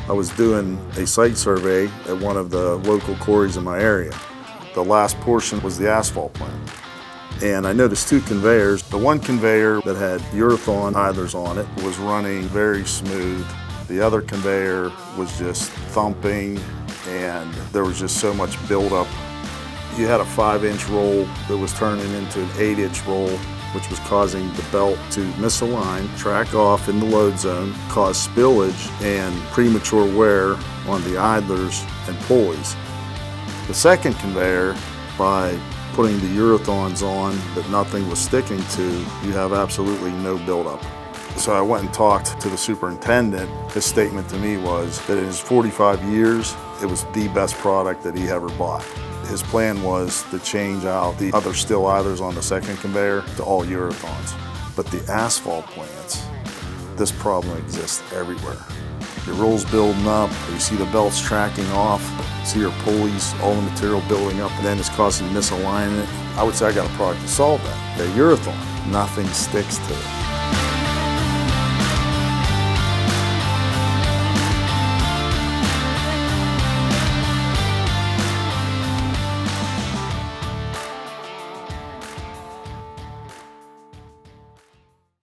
I was doing a site survey at one of the local quarries in my area. The last portion was the asphalt plant. And I noticed two conveyors. The one conveyor that had Urathon idlers on it was running very smooth. The other conveyor was just thumping, and there was just so much buildup. You had a 5-inch roll that was turning into an 8-inch roll, which was causing the belt to misalign, track off in the load zone, cause spillage and premature wear on the idlers and pulleys. The second conveyor, by putting the Urathons on that nothing was sticking to, you have absolutely no buildup. So I went and talked to the superintendent. His statement to me was that in his 45 years, it was the best product that he ever bought. His plan was to change out the other still idlers on the second conveyor to all Urathons. But the asphalt plants, this problem exists everywhere. Your roll's building up, you see the belts tracking off, see your pulleys, all the material building up, and then it's causing misalignment. I would say I got a product to solve that. The Urathon, nothing sticks to it.